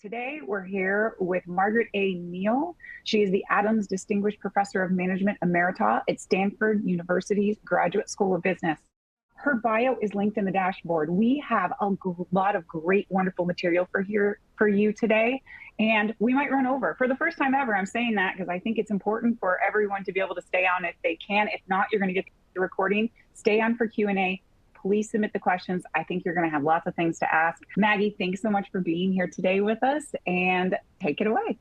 Today, we're here with Margaret A. Neal. She is the Adams Distinguished Professor of Management Emerita at Stanford University's Graduate School of Business. Her bio is linked in the dashboard. We have a lot of great, wonderful material for you today, and we might run over. For the first time ever, I'm saying that because I think it's important for everyone to be able to stay on if they can. If not, you're going to get the recording. Stay on for Q&A. Please submit the questions. I think you're going to have lots of things to ask. Maggie, thanks so much for being here today with us, and take it away.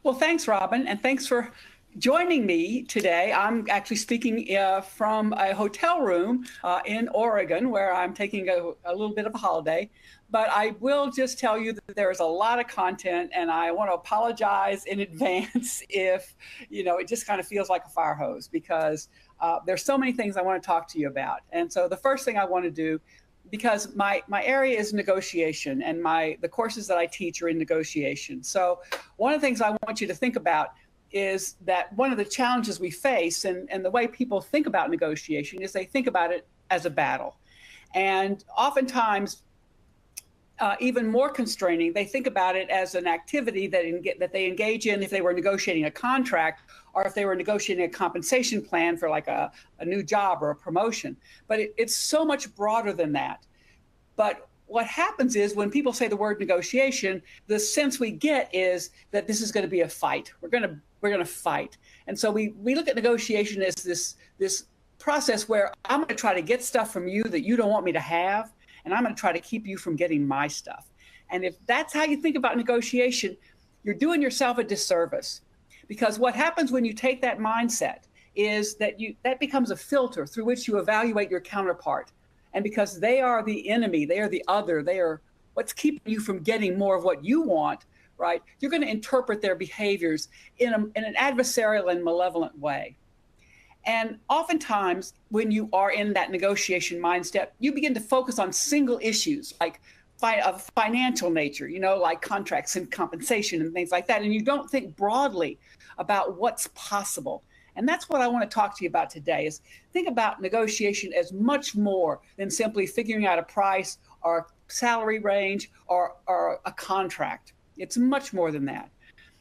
Well, thanks, Robin, and thanks for joining me today. I'm actually speaking from a hotel room in Oregon, where I'm taking a little bit of a holiday. But I will just tell you that there's a lot of content, and I want to apologize in advance if, it just kind of feels like a fire hose, because there's so many things I want to talk to you about. And so the first thing I want to do, because my area is negotiation, and the courses that I teach are in negotiation. So one of the things I want you to think about is that one of the challenges we face, and the way people think about negotiation, is they think about it as a battle. And oftentimes, even more constraining, they think about it as an activity that they engage in if they were negotiating a contract, or if they were negotiating a compensation plan for like a new job or a promotion. But it's so much broader than that. But what happens is when people say the word negotiation, the sense we get is that this is going to be a fight. We're going to fight. And so we look at negotiation as this process where I'm going to try to get stuff from you that you don't want me to have, and I'm going to try to keep you from getting my stuff. And if that's how you think about negotiation, you're doing yourself a disservice. Because what happens when you take that mindset is that that becomes a filter through which you evaluate your counterpart. And because they are the enemy, they are the other, they are what's keeping you from getting more of what you want, right? You're going to interpret their behaviors in an adversarial and malevolent way. And oftentimes, when you are in that negotiation mindset, you begin to focus on single issues like of financial nature, like contracts and compensation and things like that. And you don't think broadly about what's possible. And that's what I want to talk to you about today, is think about negotiation as much more than simply figuring out a price or a salary range or a contract. It's much more than that.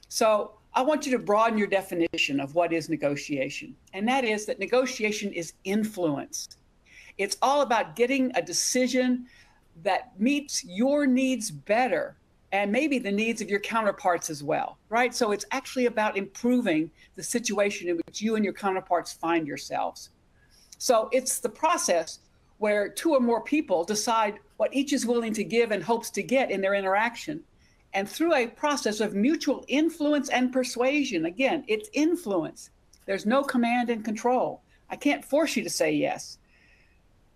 So I want you to broaden your definition of what is negotiation. And that is that negotiation is influence. It's all about getting a decision that meets your needs better, and maybe the needs of your counterparts as well, right? So it's actually about improving the situation in which you and your counterparts find yourselves. So it's the process where two or more people decide what each is willing to give and hopes to get in their interaction. And through a process of mutual influence and persuasion, again, it's influence. There's no command and control. I can't force you to say yes.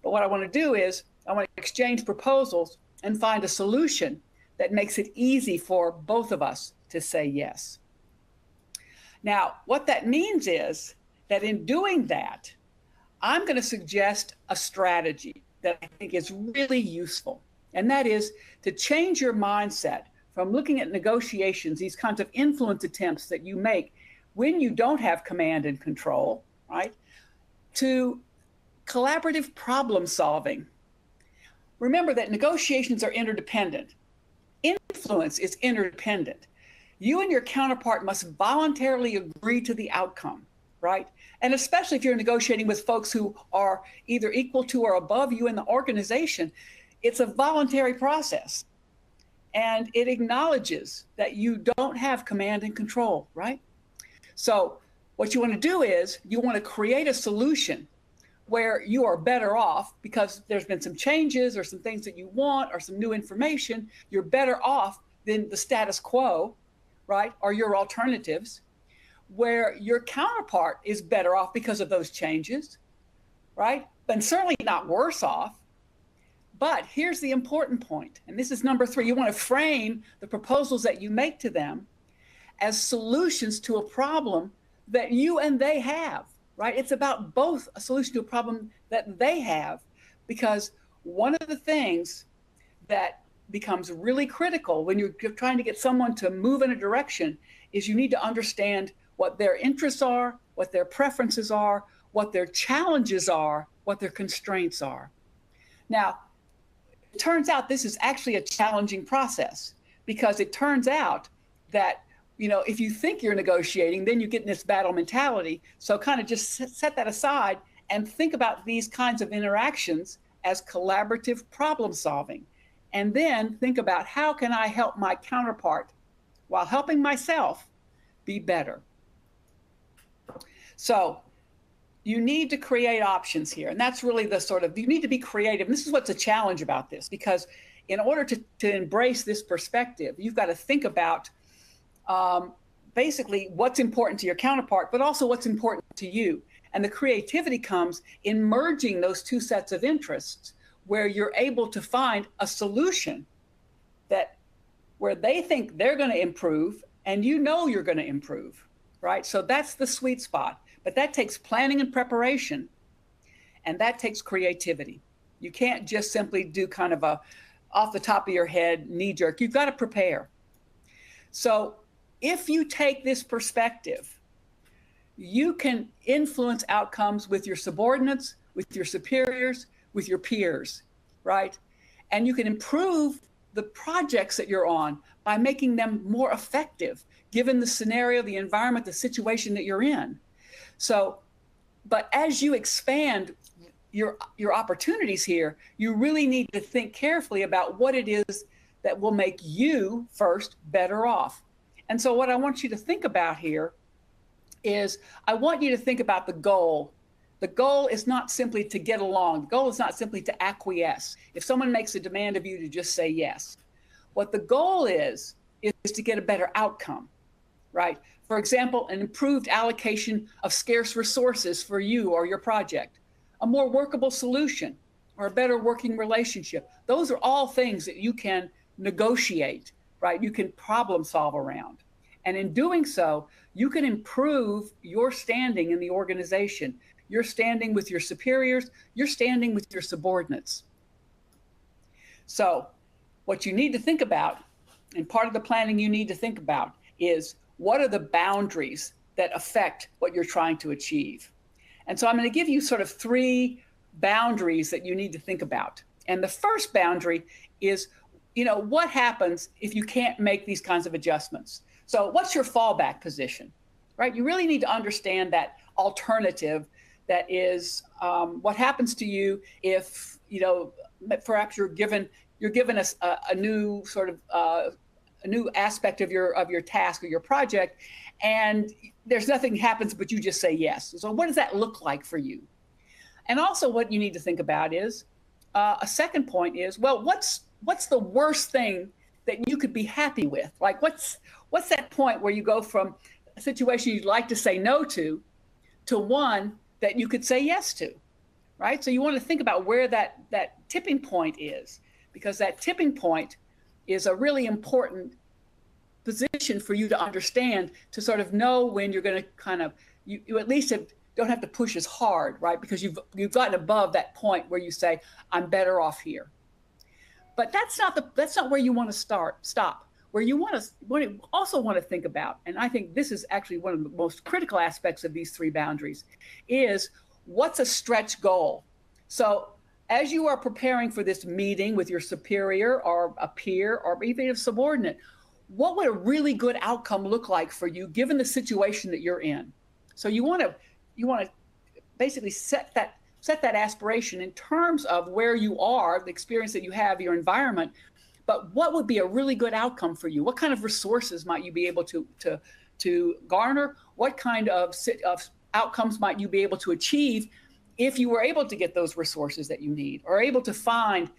But what I want to do is I want to exchange proposals and find a solution that makes it easy for both of us to say yes. Now, what that means is that in doing that, I'm going to suggest a strategy that I think is really useful. And that is to change your mindset from looking at negotiations, these kinds of influence attempts that you make when you don't have command and control, right, to collaborative problem solving. Remember that negotiations are interdependent. Influence is interdependent. You and your counterpart must voluntarily agree to the outcome, right? And especially if you're negotiating with folks who are either equal to or above you in the organization, it's a voluntary process. And it acknowledges that you don't have command and control, right? So what you want to do is you want to create a solution where you are better off because there's been some changes or some things that you want or some new information. You're better off than the status quo, right? Or your alternatives, where your counterpart is better off because of those changes, right? And certainly not worse off. But here's the important point, and this is number 3. You want to frame the proposals that you make to them as solutions to a problem that you and they have, right? It's about both a solution to a problem that they have, because one of the things that becomes really critical when you're trying to get someone to move in a direction is you need to understand what their interests are, what their preferences are, what their challenges are, what their constraints are. Now, it turns out this is actually a challenging process because it turns out that, if you think you're negotiating, then you get in this battle mentality. So kind of just set that aside and think about these kinds of interactions as collaborative problem solving. And then think about, how can I help my counterpart while helping myself be better? So you need to create options here. And that's really you need to be creative. And this is what's a challenge about this, because in order to embrace this perspective, you've got to think about basically what's important to your counterpart, but also what's important to you. And the creativity comes in merging those two sets of interests, where you're able to find a solution where they think they're going to improve and you're going to improve, right? So that's the sweet spot. But that takes planning and preparation, and that takes creativity. You can't just simply do kind of a off the top of your head knee jerk. You've got to prepare. So if you take this perspective, you can influence outcomes with your subordinates, with your superiors, with your peers, right? And you can improve the projects that you're on by making them more effective, given the scenario, the environment, the situation that you're in. So, but as you expand your opportunities here, you really need to think carefully about what it is that will make you first better off. And so what I want you to think about here is, I want you to think about the goal. The goal is not simply to get along. The goal is not simply to acquiesce. If someone makes a demand of you, to just say yes. What the goal is to get a better outcome, right? For example, an improved allocation of scarce resources for you or your project, a more workable solution, or a better working relationship. Those are all things that you can negotiate, right? You can problem solve around. And in doing so, you can improve your standing in the organization. You're standing with your superiors, you're standing with your subordinates. So what you need to think about, and part of the planning you need to think about, is what are the boundaries that affect what you're trying to achieve? And so I'm going to give you sort of 3 boundaries that you need to think about. And the first boundary is, what happens if you can't make these kinds of adjustments? So what's your fallback position, right? You really need to understand that alternative, that is what happens to you if, perhaps you're given a new sort of a new aspect of your task or your project, and there's nothing happens, but you just say yes. So what does that look like for you? And also what you need to think about is, a second point is, well, what's the worst thing that you could be happy with? Like what's that point where you go from a situation you'd like to say no to one that you could say yes to, right? So you want to think about where that tipping point is, because that tipping point is a really important position for you to understand, to sort of know when you're going to kind of, you at least don't have to push as hard, right? Because you've gotten above that point where you say, I'm better off here. But that's not where you want to stop. Where you also want to think about, and I think this is actually one of the most critical aspects of these 3 boundaries, is what's a stretch goal? So as you are preparing for this meeting with your superior or a peer or even a subordinate, what would a really good outcome look like for you given the situation that you're in? So you want to basically set that aspiration in terms of where you are, the experience that you have, your environment. But what would be a really good outcome for you? What kind of resources might you be able to garner? What kind of outcomes might you be able to achieve if you were able to get those resources that you need, or able to find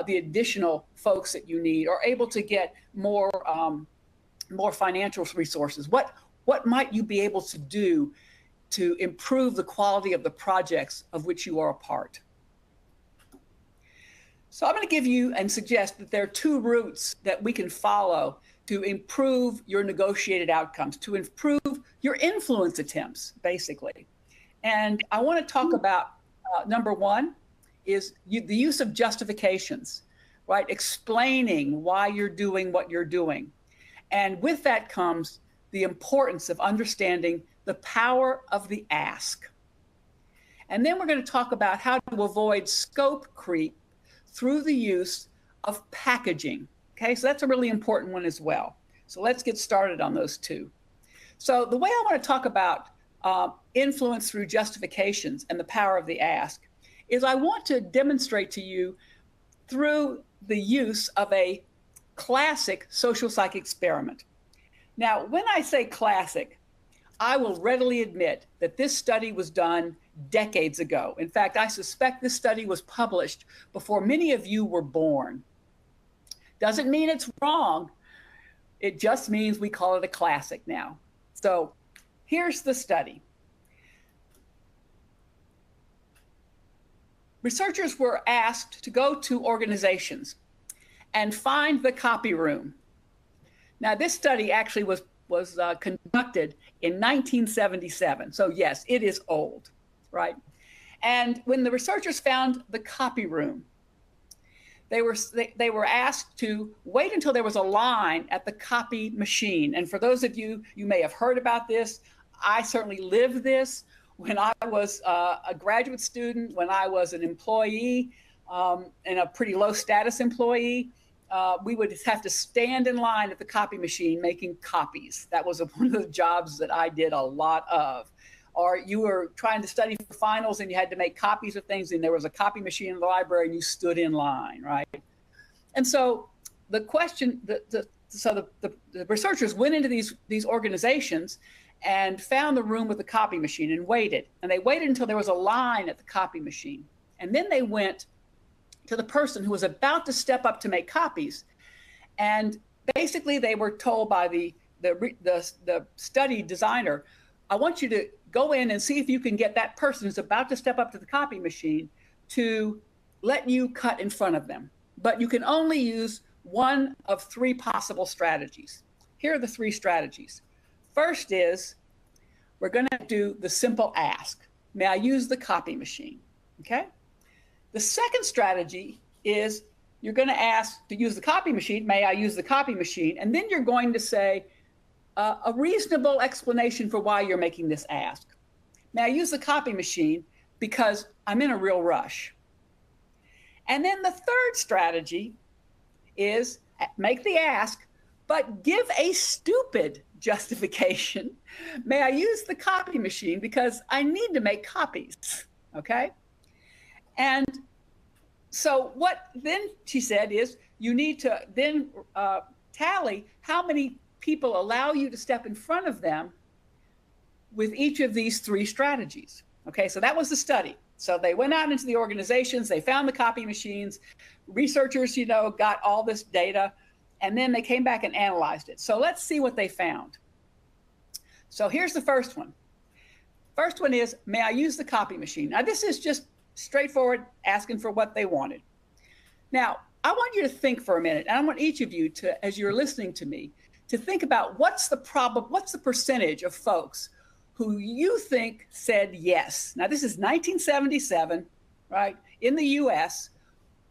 the additional folks that you need, or able to get more financial resources? What might you be able to do to improve the quality of the projects of which you are a part? So I'm going to give you and suggest that there are 2 routes that we can follow to improve your negotiated outcomes, to improve your influence attempts, basically. And I want to talk about number 1 is the use of justifications, right? Explaining why you're doing what you're doing. And with that comes the importance of understanding the power of the ask. And then we're going to talk about how to avoid scope creep through the use of packaging. Okay, so that's a really important one as well. So let's get started on those two. So the way I want to talk about influence through justifications and the power of the ask is I want to demonstrate to you through the use of a classic social psych experiment. Now, when I say classic, I will readily admit that this study was done decades ago. In fact, I suspect this study was published before many of you were born. Doesn't mean it's wrong. It just means we call it a classic now. So here's the study. Researchers were asked to go to organizations and find the copy room. Now, this study actually was conducted in 1977. So yes, it is old, right? And when the researchers found the copy room, they were asked to wait until there was a line at the copy machine. And for those of you, you may have heard about this. I certainly lived this when I was a graduate student, when I was an employee and a pretty low status employee. We would have to stand in line at the copy machine making copies. That was one of the jobs that I did a lot of. Or you were trying to study for finals and you had to make copies of things, and there was a copy machine in the library and you stood in line, right? And so the question, the researchers went into these organizations and found the room with the copy machine and waited. And they waited until there was a line at the copy machine. And then they went to the person who was about to step up to make copies. And basically they were told by the study designer, I want you to go in and see if you can get that person who's about to step up to the copy machine to let you cut in front of them. But you can only use one of three possible strategies. Here are the three strategies. First is, we're going to do the simple ask. May I use the copy machine? Okay. The second strategy is you're going to ask to use the copy machine. May I use the copy machine? And then you're going to say a reasonable explanation for why you're making this ask. May I use the copy machine because I'm in a real rush? And then the third strategy is make the ask, but give a stupid justification. May I use the copy machine because I need to make copies, okay? And so what then she said is you need to then tally how many people allow you to step in front of them with each of these three strategies. Okay, so that was the study. So they went out into the organizations, they found the copy machines, researchers, got all this data, and then they came back and analyzed it. So let's see what they found. So here's the first one. First one is, may I use the copy machine? Now this is just straightforward, asking for what they wanted. Now, I want you to think for a minute, and I want each of you to, as you're listening to me, to think about what's the percentage of folks who you think said yes. Now, this is 1977, right, in the US.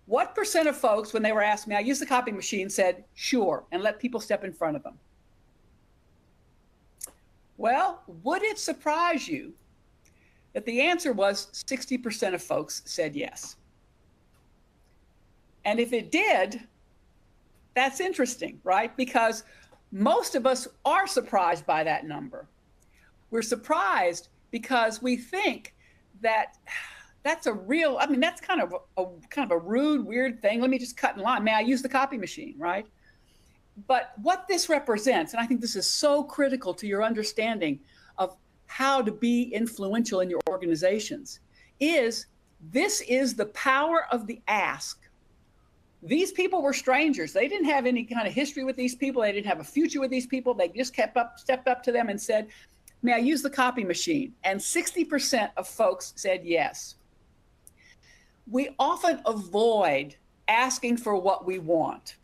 What percent of folks, when they were asked, may I use the copy machine, said sure, and let people step in front of them? Well, would it surprise you that the answer was 60% of folks said yes? And if it did, that's interesting, right? Because most of us are surprised by that number. We're surprised because we think that that's that's kind of a rude, weird thing. Let me just cut in line. May I use the copy machine, right? But what this represents, and I think this is so critical to your understanding of how to be influential in your organizations, is this is the power of the ask. These people were strangers. They didn't have any kind of history with these people. They didn't have a future with these people. They just stepped up to them and said, may I use the copy machine? And 60% of folks said yes. We often avoid asking for what we want.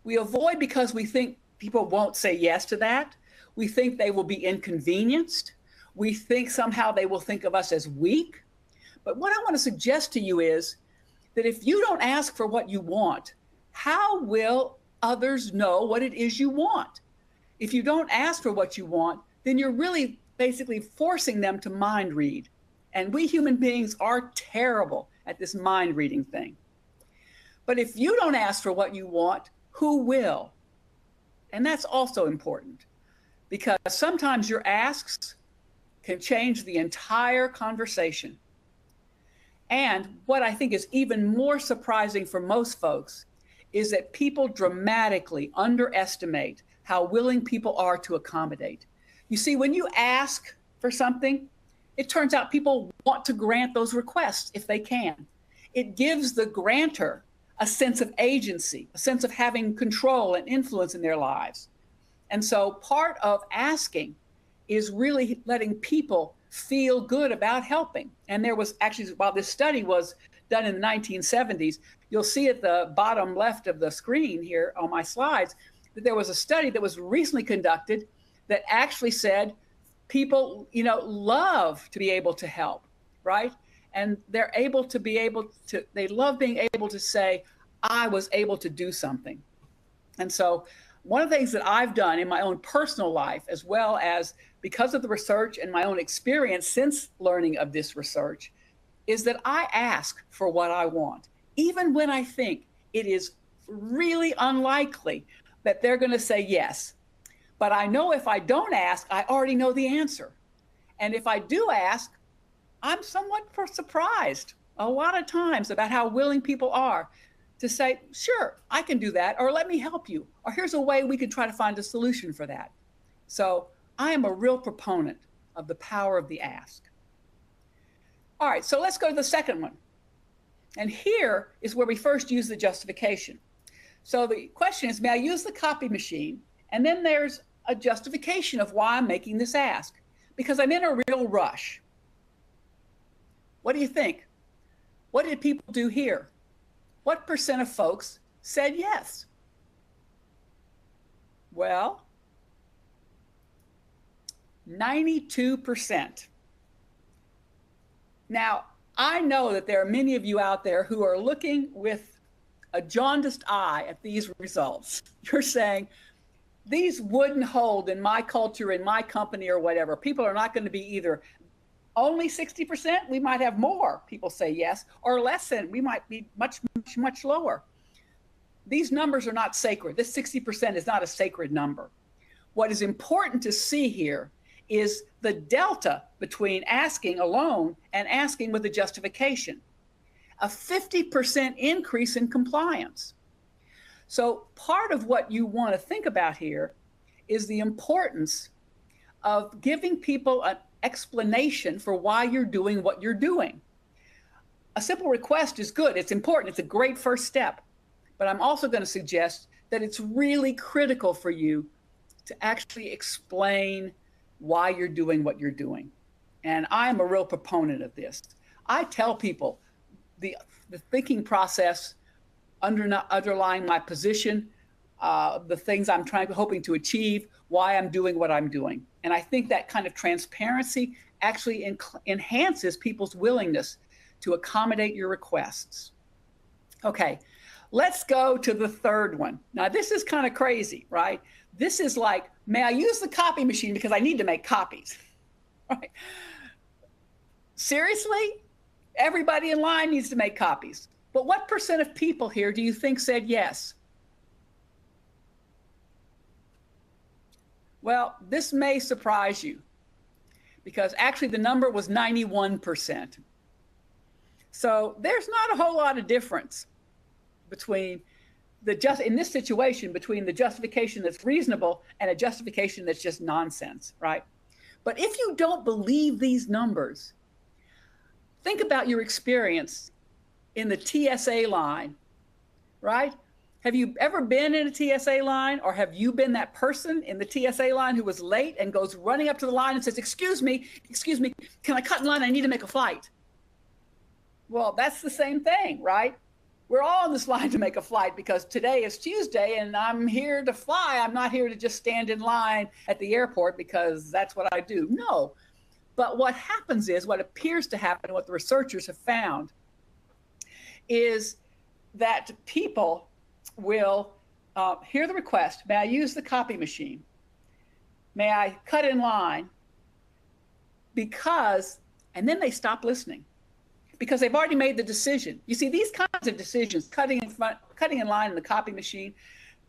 We avoid because we think people won't say yes to that. We think they will be inconvenienced. We think somehow they will think of us as weak. But what I want to suggest to you is that if you don't ask for what you want, how will others know what it is you want? If you don't ask for what you want, then you're really basically forcing them to mind read. And we human beings are terrible at this mind reading thing. But if you don't ask for what you want, who will. And that's also important because sometimes your asks can change the entire conversation. And what I think is even more surprising for most folks is that people dramatically underestimate how willing people are to accommodate. You see, when you ask for something, it turns out people want to grant those requests if they can. It gives the grantor a sense of agency, a sense of having control and influence in their lives. And so part of asking is really letting people feel good about helping. And there was actually, while this study was done in the 1970s, you'll see at the bottom left of the screen here on my slides that there was a study that was recently conducted that actually said people, love to be able to help, right? And they're able to they love being able to say, I was able to do something. And so one of the things that I've done in my own personal life, as well as because of the research and my own experience since learning of this research, is that I ask for what I want, even when I think it is really unlikely that they're going to say yes. But I know if I don't ask, I already know the answer. And if I do ask, I'm somewhat surprised a lot of times about how willing people are to say, sure, I can do that, or let me help you, or here's a way we can try to find a solution for that. So I am a real proponent of the power of the ask. All right, so let's go to the second one. And here is where we first use the justification. So the question is, may I use the copy machine? And then there's a justification of why I'm making this ask, because I'm in a real rush. What do you think? What did people do here? What percent of folks said yes? Well, 92%. Now, I know that there are many of you out there who are looking with a jaundiced eye at these results. You're saying, these wouldn't hold in my culture, in my company, or whatever. People are not going to be either only 60%, we might have more people say yes, or less than, we might be much, much, much lower. These numbers are not sacred. This 60% is not a sacred number. What is important to see here is the delta between asking alone and asking with a justification. A 50% increase in compliance. So part of what you want to think about here is the importance of giving people an explanation for why you're doing what you're doing. A simple request is good. It's important. It's a great first step. But I'm also going to suggest that it's really critical for you to actually explain why you're doing what you're doing. And I'm a real proponent of this. I tell people the thinking process underlying my position, the things I'm hoping to achieve, why I'm doing what I'm doing. And I think that kind of transparency actually enhances people's willingness to accommodate your requests. Okay, let's go to the third one. Now, this is kind of crazy, right? This is like, may I use the copy machine because I need to make copies, right? Seriously? Everybody in line needs to make copies. But what percent of people here do you think said yes? Well, this may surprise you because actually the number was 91%. So there's not a whole lot of difference between in this situation, between the justification that's reasonable and a justification that's just nonsense, right? But if you don't believe these numbers, think about your experience in the TSA line, right? Have you ever been in a TSA line, or have you been that person in the TSA line who was late and goes running up to the line and says, excuse me, can I cut in line? I need to make a flight. Well, that's the same thing, right? We're all in this line to make a flight because today is Tuesday and I'm here to fly. I'm not here to just stand in line at the airport because that's what I do. No. But what happens is, what appears to happen, what the researchers have found, is that people will hear the request, may I use the copy machine? May I cut in line? And then they stop listening because they've already made the decision. You see, these kinds of decisions, cutting in line in the copy machine,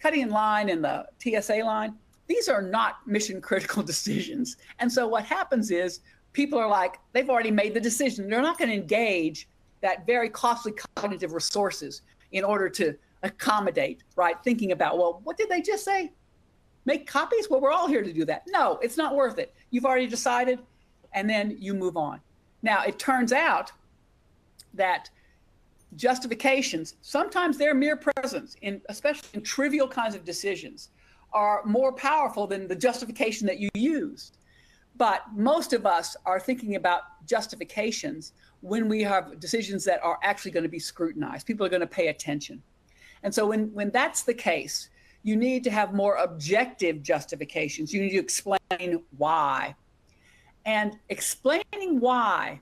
cutting in line and the TSA line, these are not mission critical decisions. And so what happens is people are like, they've already made the decision. They're not going to engage that very costly cognitive resources in order to accommodate, right? Thinking about, well, what did they just say? Make copies? Well, we're all here to do that. No, it's not worth it. You've already decided, and then you move on. Now, it turns out that justifications, sometimes their mere presence, especially in trivial kinds of decisions, are more powerful than the justification that you used. But most of us are thinking about justifications when we have decisions that are actually going to be scrutinized. People are going to pay attention. And so when that's the case, you need to have more objective justifications. You need to explain why. And explaining why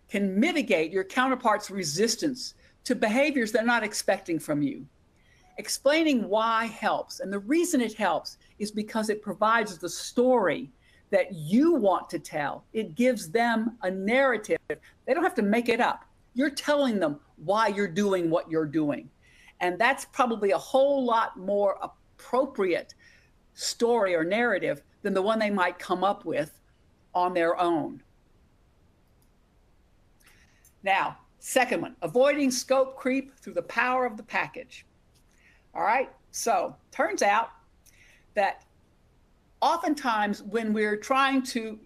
can mitigate your counterpart's resistance to behaviors they're not expecting from you. Explaining why helps. And the reason it helps is because it provides the story that you want to tell. It gives them a narrative. They don't have to make it up. You're telling them why you're doing what you're doing. And that's probably a whole lot more appropriate story or narrative than the one they might come up with on their own. Now, second one, avoiding scope creep through the power of the package. All right, so turns out that oftentimes when we're trying to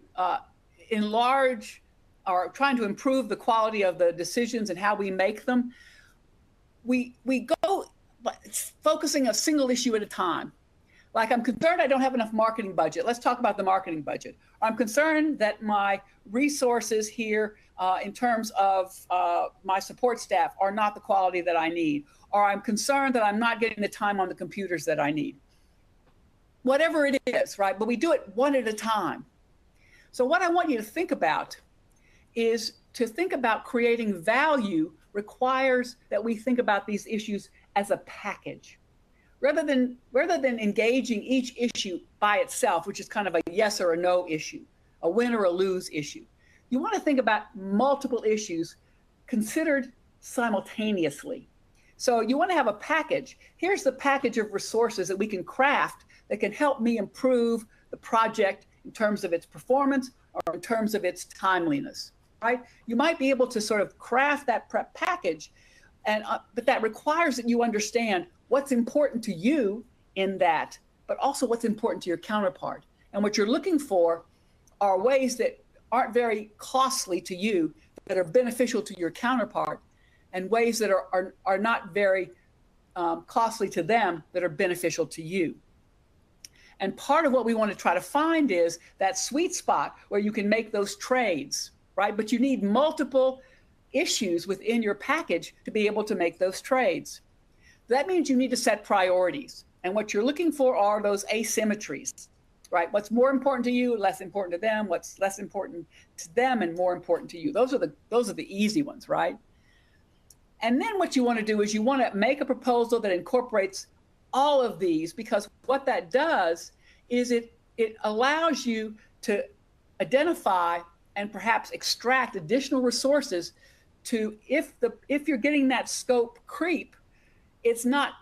enlarge or trying to improve the quality of the decisions and how we make them, we go focusing a single issue at a time. Like, I'm concerned I don't have enough marketing budget. Let's talk about the marketing budget. I'm concerned that my resources here in terms of my support staff are not the quality that I need. Or I'm concerned that I'm not getting the time on the computers that I need. Whatever it is, right? But we do it one at a time. So what I want you to think about is to think about creating value requires that we think about these issues as a package. Rather than engaging each issue by itself, which is kind of a yes or a no issue, a win or a lose issue. You want to think about multiple issues considered simultaneously. So you want to have a package. Here's the package of resources that we can craft that can help me improve the project in terms of its performance or in terms of its timeliness, right? You might be able to sort of craft that prep package, and but that requires that you understand what's important to you in that, but also what's important to your counterpart. And what you're looking for are ways that aren't very costly to you, that are beneficial to your counterpart, and ways that are not very costly to them, that are beneficial to you. And part of what we want to try to find is that sweet spot where you can make those trades, right? But you need multiple issues within your package to be able to make those trades. That means you need to set priorities. And what you're looking for are those asymmetries, right? What's more important to you, less important to them, what's less important to them and more important to you. Those are the easy ones, right? And then what you want to do is you want to make a proposal that incorporates all of these, because what that does is it allows you to identify and perhaps extract additional resources to, if you're getting that scope creep, it's not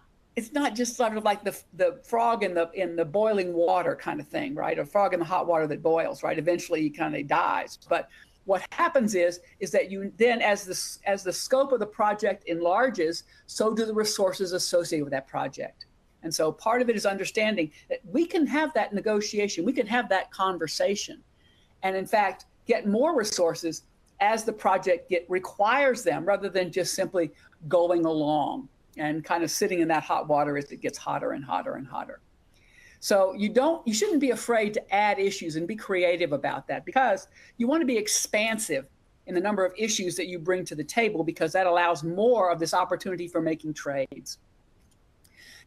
just sort of like the frog in the boiling water kind of thing, right? A frog in the hot water that boils, right? Eventually he kind of dies. But what happens is that you then, as the scope of the project enlarges, so do the resources associated with that project. And so part of it is understanding that we can have that negotiation, we can have that conversation, and in fact get more resources as the project requires them, rather than just simply going along and kind of sitting in that hot water as it gets hotter and hotter and hotter. So you shouldn't be afraid to add issues and be creative about that, because you want to be expansive in the number of issues that you bring to the table, because that allows more of this opportunity for making trades.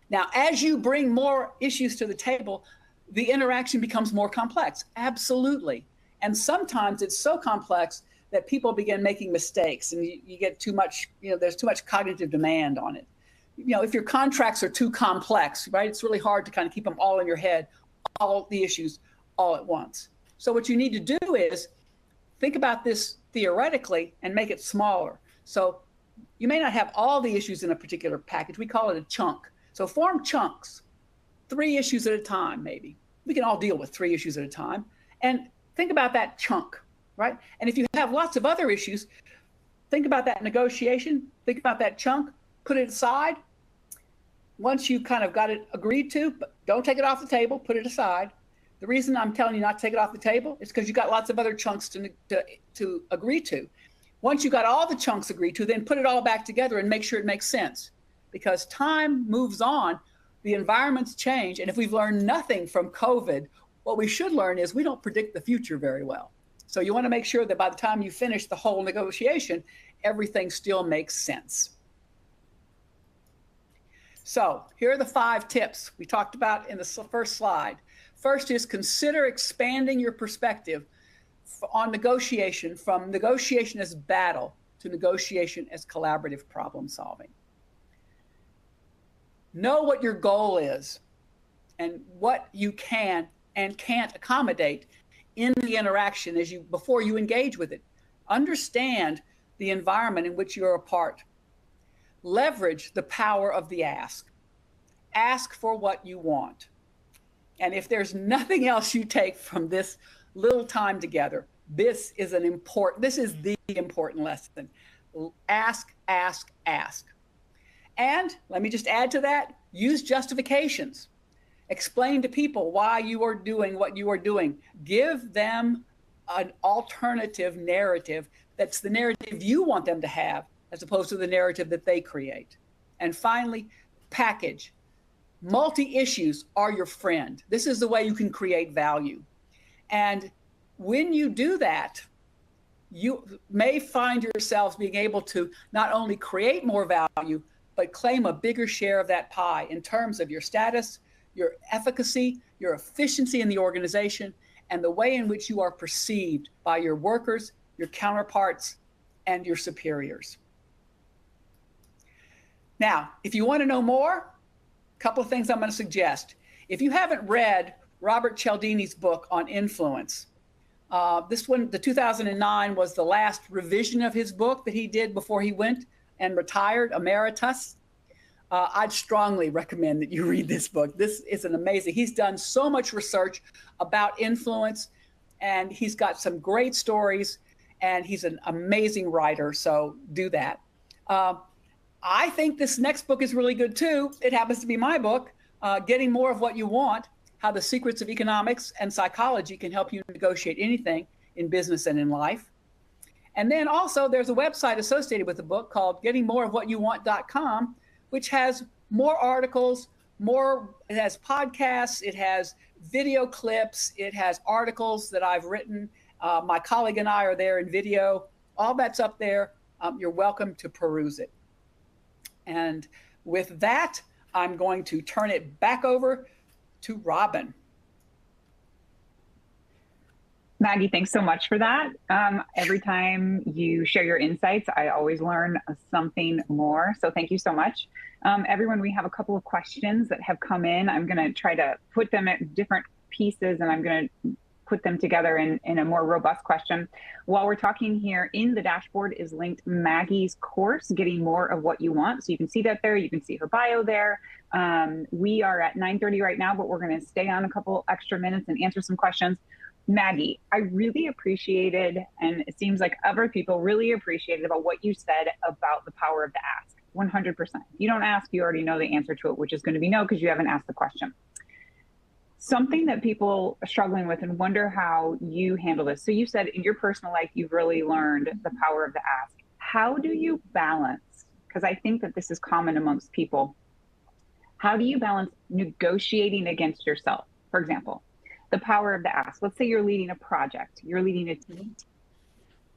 Now, as you bring more issues to the table, the interaction becomes more complex. Absolutely. And sometimes it's so complex that people begin making mistakes, and you get too much, there's too much cognitive demand on it. If your contracts are too complex, right, it's really hard to kind of keep them all in your head, all the issues all at once. So what you need to do is think about this theoretically and make it smaller. So you may not have all the issues in a particular package. We call it a chunk. So form chunks, 3 issues at a time, maybe. We can all deal with 3 issues at a time. And think about that chunk, right? And if you have lots of other issues, think about that negotiation, think about that chunk, put it aside. Once you kind of got it agreed to, but don't take it off the table, put it aside. The reason I'm telling you not to take it off the table is because you got lots of other chunks to agree to. Once you got all the chunks agreed to, then put it all back together and make sure it makes sense. Because time moves on, the environments change, and if we've learned nothing from COVID, what we should learn is we don't predict the future very well. So you want to make sure that by the time you finish the whole negotiation, everything still makes sense. So here are the 5 tips we talked about in the first slide. First is consider expanding your perspective on negotiation from negotiation as battle to negotiation as collaborative problem solving. Know what your goal is and what you can and can't accommodate in the interaction before you engage with it. Understand the environment in which you're a part. Leverage the power of the ask. Ask for what you want. And if there's nothing else you take from this little time together, this is the important lesson. Ask, ask, ask. And let me just add to that, use justifications. Explain to people why you are doing what you are doing. Give them an alternative narrative that's the narrative you want them to have, as opposed to the narrative that they create. And finally, package. Multi-issues are your friend. This is the way you can create value. And when you do that, you may find yourselves being able to not only create more value, but claim a bigger share of that pie in terms of your status, your efficacy, your efficiency in the organization, and the way in which you are perceived by your workers, your counterparts, and your superiors. Now, if you want to know more, a couple of things I'm going to suggest. If you haven't read Robert Cialdini's book on influence, this one, the 2009, was the last revision of his book that he did before he went and retired emeritus. I'd strongly recommend that you read this book. This is an amazing, he's done so much research about influence, and he's got some great stories, and he's an amazing writer, so do that. I think this next book is really good too. It happens to be my book, Getting More of What You Want, How the Secrets of Economics and Psychology Can Help You Negotiate Anything in Business and in Life. And then also there's a website associated with the book called gettingmoreofwhatyouwant.com, which has more articles, it has podcasts, it has video clips, it has articles that I've written. My colleague and I are there in video. All that's up there. You're welcome to peruse it. And with that, I'm going to turn it back over to Robin. Maggie, thanks so much for that. Every time you share your insights, I always learn something more. So thank you so much. Everyone, we have a couple of questions that have come in. I'm going to try to put them at different pieces, and I'm going to put them together in a more robust question. While we're talking here, in the dashboard is linked Maggie's course, Getting More of What You Want. So you can see that there. You can see her bio there. We are at 9:30 right now, but we're going to stay on a couple extra minutes and answer some questions. Maggie, I really appreciated, and it seems like other people really appreciated about what you said about the power of the ask. 100%. You don't ask, you already know the answer to it, which is going to be no, because you haven't asked the question. Something that people are struggling with and wonder how you handle this. So you said in your personal life, you've really learned the power of the ask. How do you balance, because I think that this is common amongst people, how do you balance negotiating against yourself? For example, the power of the ask. Let's say you're leading a project, you're leading a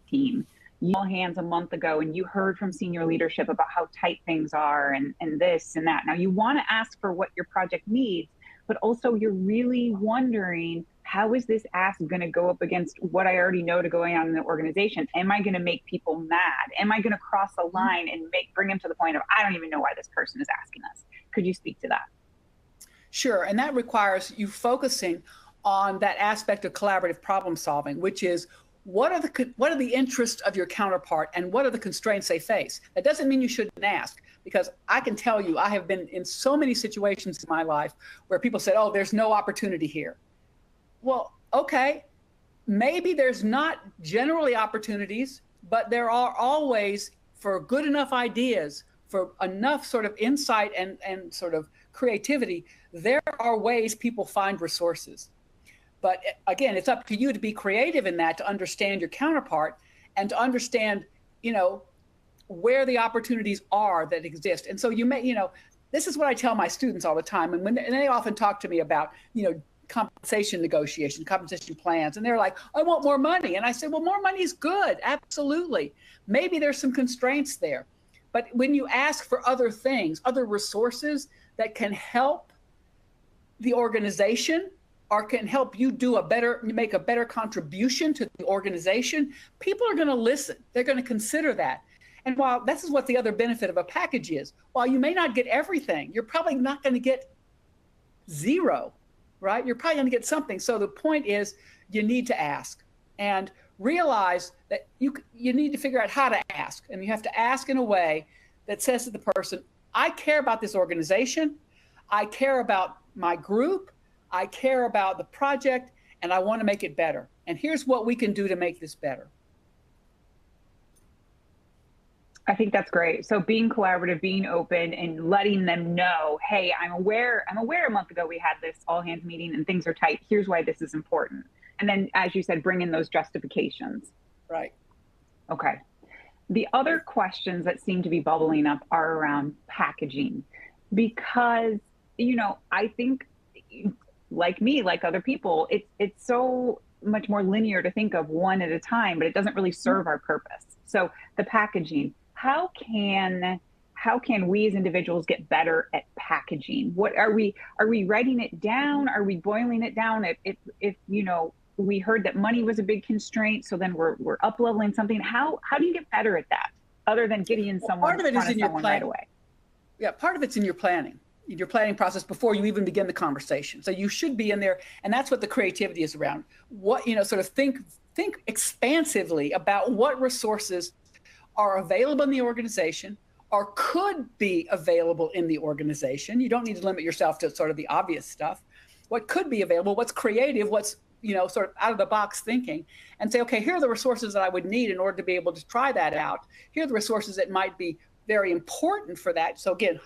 team. You all hands a month ago and you heard from senior leadership about how tight things are and this and that. Now you want to ask for what your project needs, but also you're really wondering, how is this ask going to go up against what I already know to going on in the organization? Am I going to make people mad? Am I going to cross a line and bring them to the point of, I don't even know why this person is asking us? Could you speak to that? Sure, and that requires you focusing on that aspect of collaborative problem solving, which is, what are the interests of your counterpart and what are the constraints they face? That doesn't mean you shouldn't ask, because I can tell you, I have been in so many situations in my life where people said, oh, there's no opportunity here. Well, okay, maybe there's not generally opportunities, but there are always, for good enough ideas, for enough sort of insight and sort of creativity, there are ways people find resources. But again, it's up to you to be creative in that, to understand your counterpart and to understand, where the opportunities are that exist. And so this is what I tell my students all the time. And they often talk to me about, compensation negotiation, compensation plans, and they're like, I want more money. And I say, well, more money is good. Absolutely. Maybe there's some constraints there. But when you ask for other things, other resources that can help the organization or can help you make a better contribution to the organization, people are going to listen. They're going to consider that. And while this is what the other benefit of a package is, while you may not get everything, you're probably not going to get zero, right? You're probably going to get something. So the point is, you need to ask and realize that you need to figure out how to ask. And you have to ask in a way that says to the person, I care about this organization. I care about my group. I care about the project, and I want to make it better. And here's what we can do to make this better. I think that's great. So being collaborative, being open, and letting them know, hey, I'm aware a month ago we had this all hands meeting and things are tight. Here's why this is important. And then, as you said, bring in those justifications. Right. Okay. The other questions that seem to be bubbling up are around packaging, because, I think, like me, like other people, it's so much more linear to think of one at a time, but it doesn't really serve our purpose. So the packaging, how can we as individuals get better at packaging? What are we writing it down? Are we boiling it down? If we heard that money was a big constraint, so then we're up leveling something. How do you get better at that, other than getting in someone part of it is in your plan right away? Yeah, part of it's in your planning process before you even begin the conversation. So you should be in there, and that's what the creativity is around. What, sort of think expansively about what resources are available in the organization or could be available in the organization. You don't need to limit yourself to sort of the obvious stuff. What could be available, what's creative, what's, sort of out of the box thinking, and say, okay, here are the resources that I would need in order to be able to try that out. Here are the resources that might be very important for that. So again,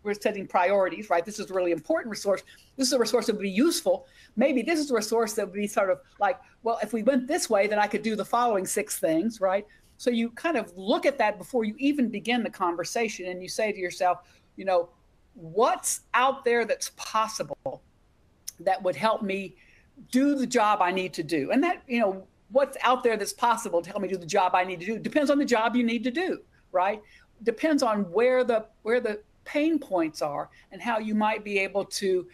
we're setting priorities, right? This is a really important resource. This is a resource that would be useful. Maybe this is a resource that would be sort of like, well, if we went this way, then I could do the following 6 things, right? So you kind of look at that before you even begin the conversation, and you say to yourself, what's out there that's possible that would help me do the job I need to do? And that, what's out there that's possible to help me do the job I need to do depends on the job you need to do, right? Depends on where the pain points are and how you might be able to,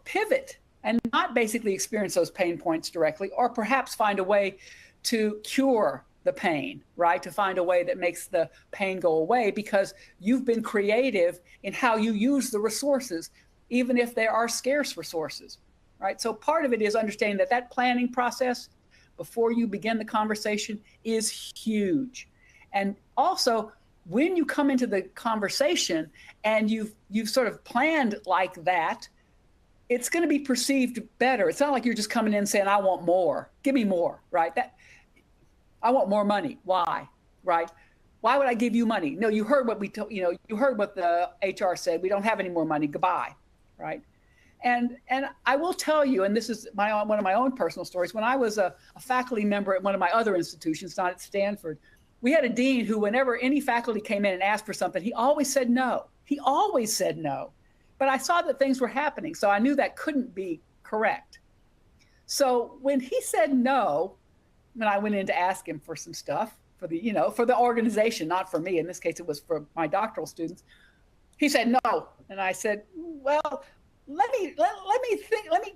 pivot and not basically experience those pain points directly, or perhaps find a way to cure the pain, right? To find a way that makes the pain go away because you've been creative in how you use the resources, even if there are scarce resources, right? So part of it is understanding that planning process before you begin the conversation is huge. And also, when you come into the conversation and you've sort of planned like that, it's going to be perceived better. It's not like you're just coming in saying, I want more, give me more, right? I want more money. Why, right? Why would I give you money? No, you heard what you heard what the HR said. We don't have any more money. Goodbye, right? And I will tell you, and this is one of my own personal stories. When I was a faculty member at one of my other institutions, not at Stanford, we had a dean who, whenever any faculty came in and asked for something, he always said no. He always said no. But I saw that things were happening, so I knew that couldn't be correct. So when he said no, when I went in to ask him for some stuff for the organization, not for me. In this case, it was for my doctoral students. He said no, and I said, well, let me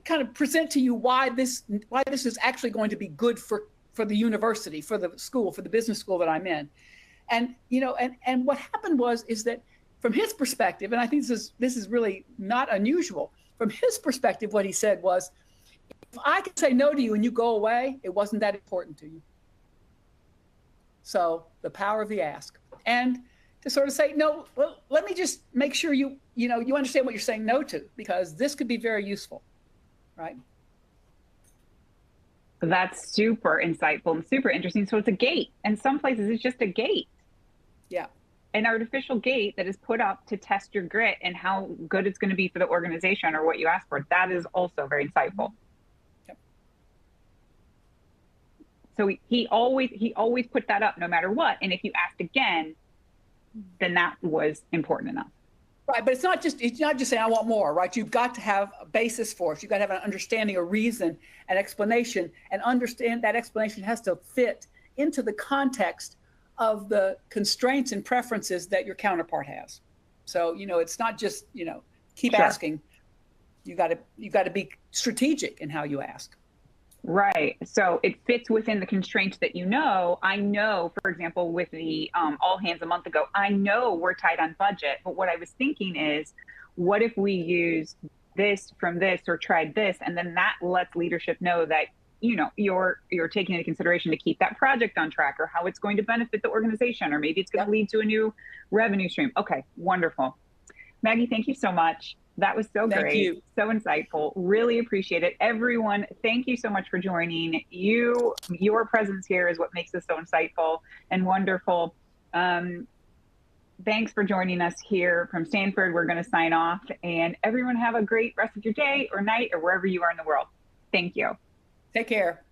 kind of present to you why this is actually going to be good for the university, for the school, for the business school that I'm in. And, and what happened is that from his perspective, and I think this is really not unusual, from his perspective, what he said was, If I can say no to you and you go away, it wasn't that important to you. So the power of the ask. And to sort of say, no, well, let me just make sure you understand what you're saying no to, because this could be very useful, right? That's super insightful and super interesting. So it's a gate, and some places it's just a gate. Yeah. An artificial gate that is put up to test your grit and how good it's going to be for the organization or what you ask for. That is also very insightful. Yep. So he always put that up no matter what. And if you asked again, then that was important enough. Right, but it's not just saying I want more, right? You've got to have a basis for it. You've got to have an understanding, a reason, an explanation, and understand that explanation has to fit into the context of the constraints and preferences that your counterpart has. So, it's not just, keep Sure. asking. You got to be strategic in how you ask. Right. So it fits within the constraints that I know, for example, with the all hands a month ago, I know we're tight on budget. But what I was thinking is, what if we use this from this or tried this? And then that lets leadership know that, you're taking into consideration to keep that project on track, or how it's going to benefit the organization, or maybe it's going to lead to a new revenue stream. Okay, wonderful. Maggie, thank you so much. That was so great. You. So insightful. Really appreciate it. Everyone, thank you so much for joining. Your presence here is what makes this so insightful and wonderful. Thanks for joining us here from Stanford. We're going to sign off, and everyone have a great rest of your day or night or wherever you are in the world. Thank you. Take care.